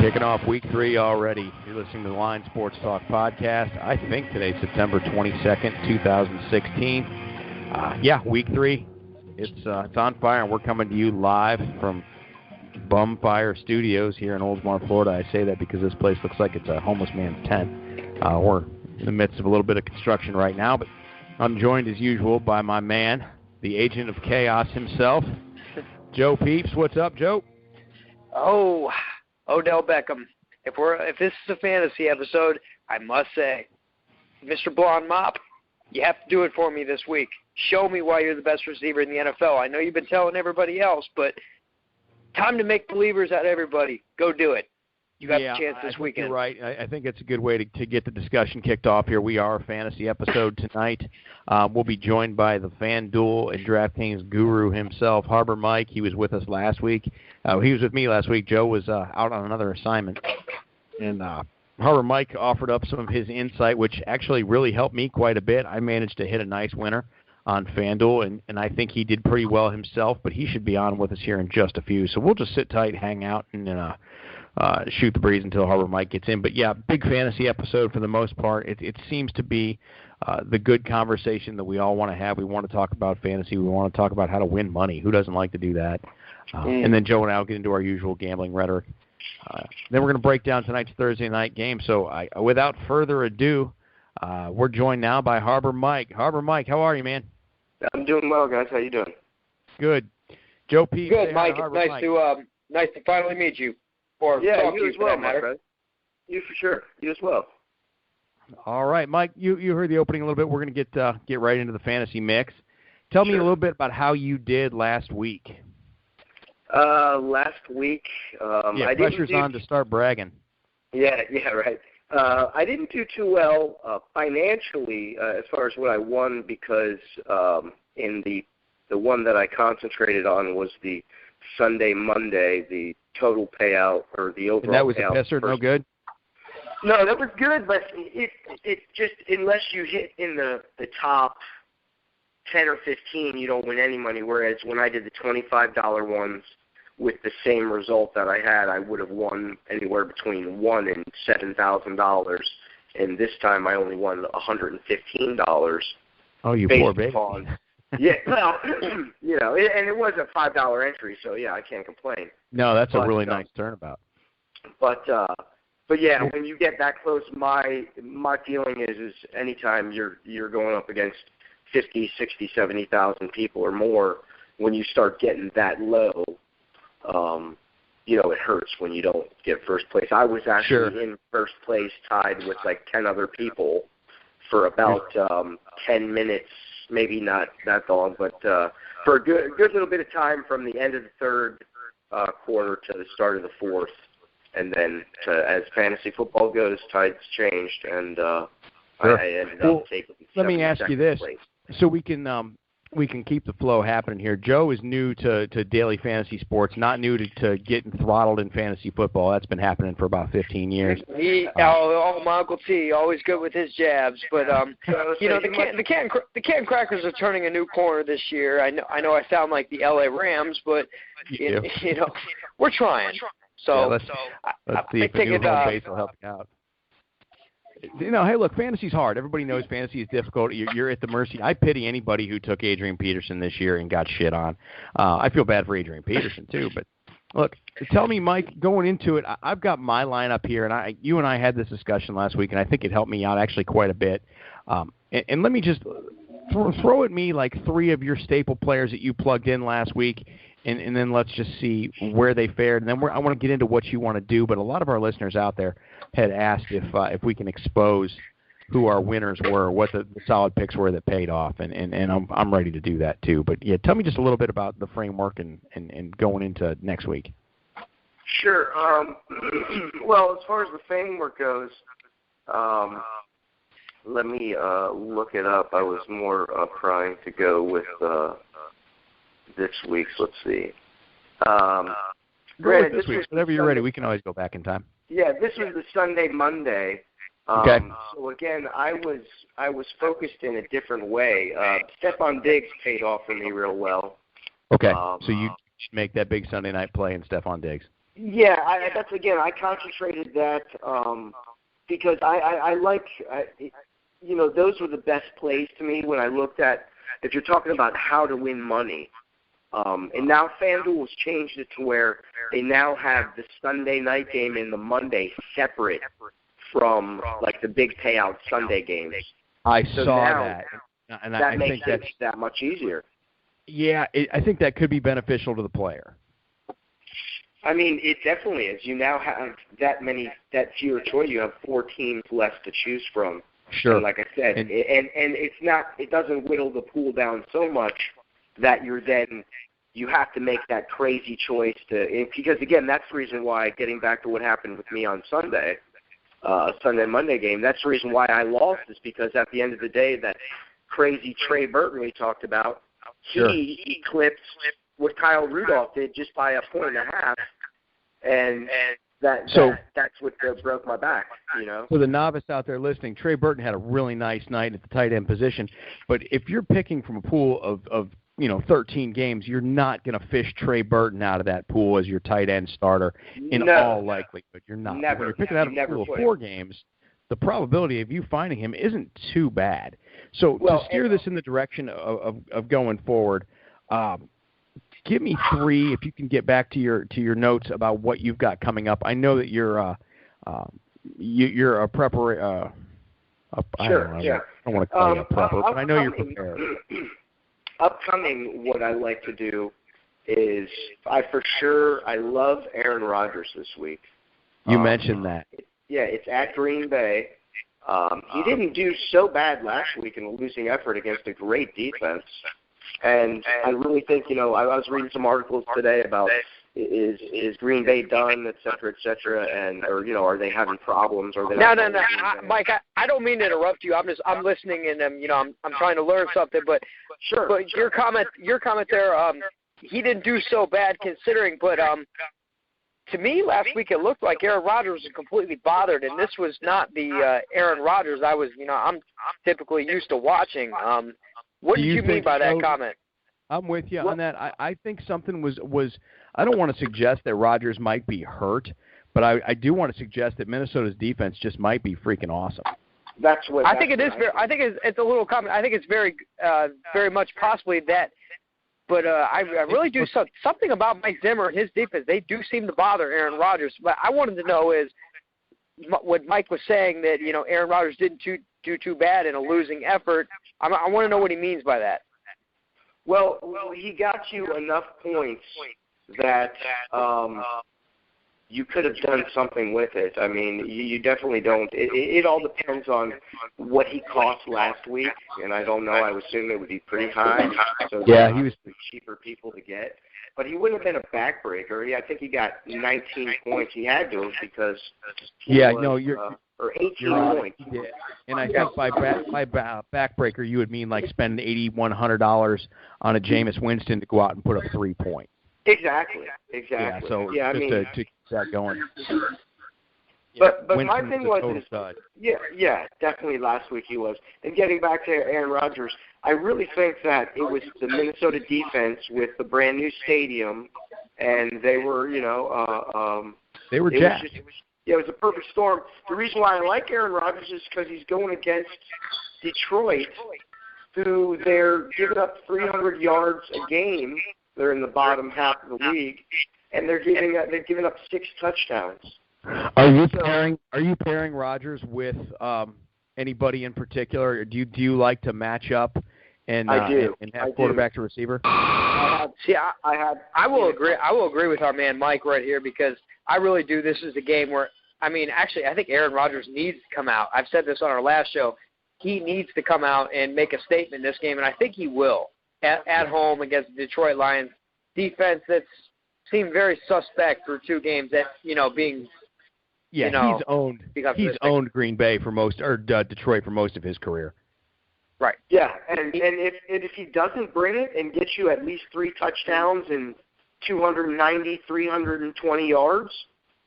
Kicking off week 3 already. You're listening to the Line Sports Talk podcast. I think today's September 22nd, 2016. Week 3. It's on fire, and we're coming to you live from Bumfire Studios here in Oldsmar, Florida. I say that because this place looks like it's a homeless man's tent. We're in the midst of a little bit of construction right now, but I'm joined as usual by my man, the agent of chaos himself, Joe Peeps. What's up, Joe? Oh, Odell Beckham. If this is a fantasy episode, I must say, Mr. Blonde Mop, you have to do it for me this week. Show me why you're the best receiver in the NFL. I know you've been telling everybody else, but time to make believers out of everybody. Go do it. You got the chance this weekend. You're right. I think it's a good way to get the discussion kicked off here. We are a fantasy episode tonight. We'll be joined by the FanDuel and DraftKings guru himself, Harbor Mike. He was with us last week. He was with me last week. Joe was out on another assignment. And Harbor Mike offered up some of his insight, which actually really helped me quite a bit. I managed to hit a nice winner on FanDuel, and I think he did pretty well himself, but he should be on with us here in just a few. So we'll just sit tight, hang out, and shoot the breeze until Harbor Mike gets in. But, yeah, big fantasy episode for the most part. It seems to be the good conversation that we all want to have. We want to talk about fantasy. We want to talk about how to win money. Who doesn't like to do that? And then Joe and I will get into our usual gambling rhetoric. Then we're going to break down tonight's Thursday night game. So without further ado, we're joined now by Harbor Mike. Harbor Mike, how are you, man? I'm doing well, guys. How you doing? Good. Joe P. Good, Mike. It's nice to finally meet you. Or talk to you as well, matter. You for sure. You as well. All right, Mike. You heard the opening a little bit. We're going to get right into the fantasy mix. Tell me a little bit about how you did last week. Last week, pressure's on to start bragging. Yeah, right. I didn't do too well financially as far as what I won because in the one that I concentrated on was the Sunday, Monday, the total payout or the overall payout. And that was a pisser, no good? No, that was good, but it just, unless you hit in the top 10 or 15, you don't win any money, whereas when I did the $25 ones with the same result that I had, I would have won anywhere between $1,000 and $7,000, and this time I only won $115. Oh, you poor baby. Yeah, well, and it was a $5 entry, so yeah, I can't complain. No, that's a really nice turnabout. But yeah, when you get that close, my feeling is anytime you're going up against 50, 60, 70,000 people or more, when you start getting that low, it hurts when you don't get first place. I was actually in first place, tied with like 10 other people for about 10 minutes, maybe not that long, but for a good little bit of time from the end of the third quarter to the start of the fourth. And then as fantasy football goes, tides changed, and I ended up taking let me ask you this, so we can keep the flow happening here. Joe is new to daily fantasy sports, not new to getting throttled in fantasy football. That's been happening for about 15 years. My Uncle T, always good with his jabs. But the Canton Crackers are turning a new corner this year. I know I sound like the LA Rams, but we're trying. So let's see if the new home base will help you out. Hey, look, fantasy's hard. Everybody knows fantasy is difficult. You're at the mercy. I pity anybody who took Adrian Peterson this year and got shit on. I feel bad for Adrian Peterson, too. But, look, tell me, Mike, going into it, I've got my lineup here, and you and I had this discussion last week, and I think it helped me out actually quite a bit. And let me just throw at me like 3 of your staple players that you plugged in last week, and then let's just see where they fared. And then I want to get into what you want to do, but a lot of our listeners out there had asked if we can expose who our winners were, what the solid picks were that paid off, and I'm ready to do that too. But yeah, tell me just a little bit about the framework and going into next week. Sure. Well, as far as the framework goes, let me look it up. I was more primed to go with this week's. Let's see. Granted, this week's. Whenever you're ready, we can always go back in time. Yeah, this was the Sunday, Monday. Okay. So again, I was focused in a different way. Stephon Diggs paid off for me real well. Okay. So you make that big Sunday night play in Stephon Diggs. Yeah, I concentrated that because I like, those were the best plays to me when I looked at, if you're talking about how to win money. And now FanDuel has changed it to where they now have the Sunday night game and the Monday separate from, like, the big payout Sunday games. I saw that. And that I makes think things that's that much easier. Yeah, I think that could be beneficial to the player. I mean, it definitely is. You now have that fewer choice. You have 4 teams less to choose from. Sure. And like I said, and it doesn't whittle the pool down so much that you have to make that crazy choice because again, that's the reason why, getting back to what happened with me on Sunday Monday game, that's the reason why I lost, is because at the end of the day, that crazy Trey Burton we talked about, sure, he eclipsed what Kyle Rudolph did just by 1.5 points, and that's what broke my back, For the novice out there listening, Trey Burton had a really nice night at the tight end position, but if you're picking from a pool of 13 games, you're not going to fish Trey Burton out of that pool as your tight end starter in all likelihood. You're not. Never. When you're picking out of a pool of 4 games, the probability of you finding him isn't too bad. So to steer this in the direction of going forward, give me 3, if you can get back to your notes about what you've got coming up. I know that you're a prepper. Sure, I don't want to call you a prepper, but I know you're prepared. Upcoming, what I like to do is I love Aaron Rodgers this week. You mentioned that. It's at Green Bay. He didn't do so bad last week in a losing effort against a great defense. And I really think, I was reading some articles today about is Green Bay done, et cetera, and are they having problems? Or No, Mike, I don't mean to interrupt you. I'm listening, and I'm trying to learn something. But sure. But your comment there, he didn't do so bad considering. But to me, last week it looked like Aaron Rodgers was completely bothered, and this was not the Aaron Rodgers I'm typically used to watching. What did you mean by that comment? I'm with you on that. I think something was I don't want to suggest that Rodgers might be hurt, but I do want to suggest that Minnesota's defense just might be freaking awesome. I think it's a little comment. I think it's very much possibly that. But I really do something about Mike Zimmer and his defense. They do seem to bother Aaron Rodgers. But I wanted to know is what Mike was saying, that Aaron Rodgers didn't do too bad in a losing effort. I want to know what he means by that. Well, he got you enough points that you could have done something with it. I mean, you definitely don't. It all depends on what he cost last week, and I don't know. I would assume it would be pretty high. So yeah, he was cheaper people to get. But he wouldn't have been a backbreaker. I think he got 19 points. He had to because or 18 points. Yeah. And I think by backbreaker, you would mean like spend $8,100 on a Jameis Winston to go out and put up 3 points. Exactly. Yeah, so to keep that going. But my thing was, definitely last week he was. And getting back to Aaron Rodgers, I really think that it was the Minnesota defense with the brand new stadium, and they were, they were jacked. It was a perfect storm. The reason why I like Aaron Rodgers is because he's going against Detroit, who they're giving up 300 yards a game. They're in the bottom half of the league, and they're giving up 6 touchdowns. Are you pairing Rodgers with anybody in particular? Or do you like to match up and have quarterback to receiver? I will agree. I will agree with our man Mike right here, because I really do. This is a game where, I think Aaron Rodgers needs to come out. I've said this on our last show. He needs to come out and make a statement in this game, and I think he will at home against the Detroit Lions defense that's seemed very suspect through 2 games. That being. Yeah, he's owned Green Bay Detroit for most of his career. Right. Yeah, and if he doesn't bring it and get you at least 3 touchdowns and 290, 320 yards,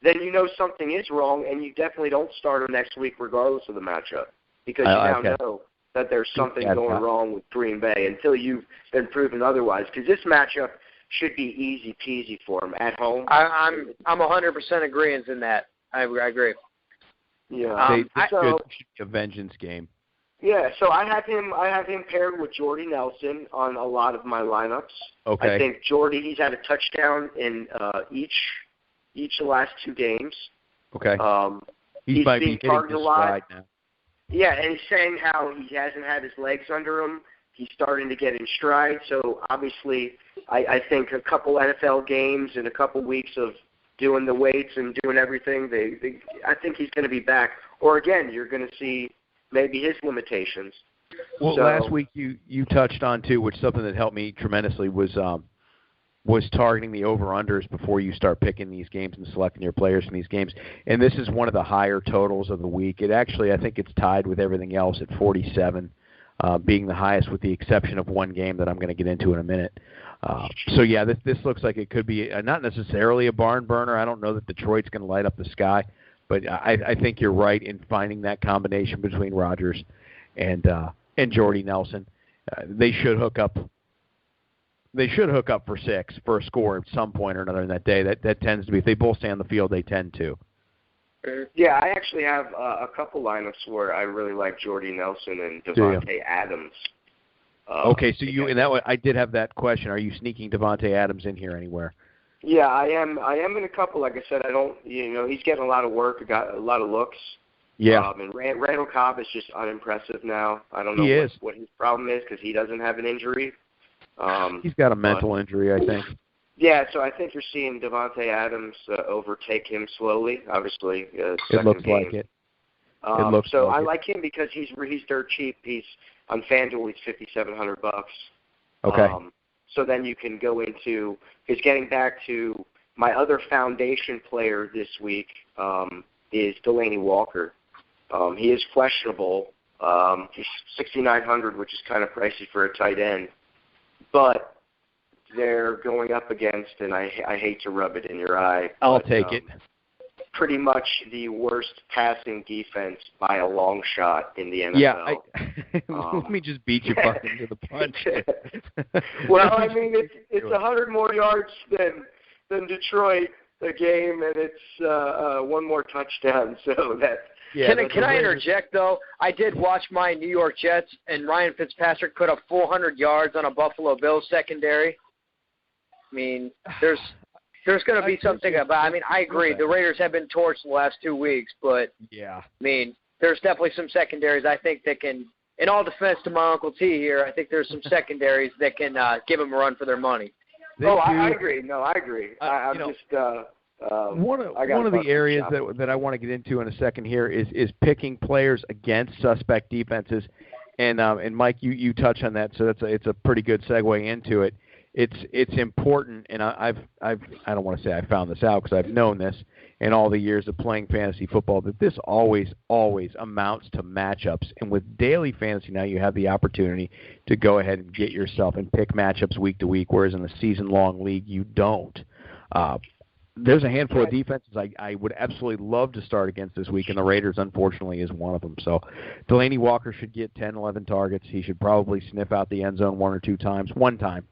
then something is wrong, and you definitely don't start him next week regardless of the matchup, because you know that there's something going wrong with Green Bay until you've been proven otherwise. Because this matchup, should be easy peasy for him at home. I'm 100% agreeing in that. I agree. Yeah, this should be a vengeance game. Yeah, so I have him paired with Jordy Nelson on a lot of my lineups. Okay. I think Jordy, he's had a touchdown in each of the last 2 games. Okay. He's might being be targeted a lot. Now. Yeah, and he's saying how he hasn't had his legs under him. He's starting to get in stride. So obviously, I think a couple NFL games and a couple weeks of doing the weights and doing everything, I think he's going to be back. Or again, you're going to see maybe his limitations. Well, last week you touched on too, which something that helped me tremendously was targeting the over-unders before you start picking these games and selecting your players in these games. And this is one of the higher totals of the week. It actually, I think it's tied with everything else at 47, being the highest with the exception of one game that I'm going to get into in a minute. So, yeah, this looks like it could be not necessarily a barn burner. I don't know that Detroit's going to light up the sky, but I think you're right in finding that combination between Rodgers and Jordy Nelson. They should hook up. They should hook up for 6 for a score at some point or another in that day. That tends to be, if they both stay on the field, they tend to. Yeah, I actually have a couple lineups where I really like Jordy Nelson and Davante Adams. Okay, so and that I did have that question. Are you sneaking Davante Adams in here anywhere? Yeah, I am. I am in a couple. Like I said, I don't. He's getting a lot of work. Got a lot of looks. Yeah. And Randall Cobb is just unimpressive now. I don't know what his problem is because he doesn't have an injury. He's got a mental injury, I think. Yeah, so I think you're seeing Davante Adams overtake him slowly. Obviously, it looks game. like it. I like him because he's dirt cheap. He's on FanDuel. He's $5,700. Okay. So then you can go into because getting back to my other foundation player this week is Delaney Walker. He is questionable. He's $6,900, which is kind of pricey for a tight end, but they're going up against, and I hate to rub it in your eye. I'll take it. Pretty much the worst passing defense by a long shot in the NFL. Yeah, let me just beat you fucking to the punch. Well, I mean, it's 100 more yards than Detroit a game, and it's one more touchdown. So that. Yeah, can I interject, though? I did watch my New York Jets, and Ryan Fitzpatrick put up 400 yards on a Buffalo Bills secondary. I mean, there's going to be something about – I mean, I agree. The Raiders have been torched the last 2 weeks, but, I mean, there's definitely some secondaries I think that can – in all defense to my Uncle T here, I think there's some secondaries that can give them a run for their money. I agree. No, I agree. One of the areas that I want to get into in a second here is picking players against suspect defenses, and Mike, you touch on that, so it's a pretty good segue into it. It's important, and I don't want to say I found this out because I've known this in all the years of playing fantasy football, that this always amounts to matchups. And with daily fantasy now, you have the opportunity to go ahead and get yourself and pick matchups week to week, whereas in a season-long league you don't. There's a handful of defenses I would absolutely love to start against this week, and the Raiders, unfortunately, is one of them. So Delaney Walker should get 10, 11 targets. He should probably sniff out the end zone one time.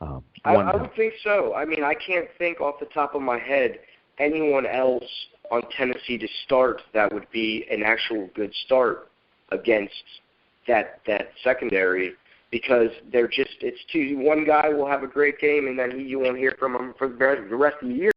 I would think so. I mean, I can't think off the top of my head anyone else on Tennessee to start that would be an actual good start against that secondary, because they're just, it's one guy will have a great game and then you won't hear from him for the rest of the year.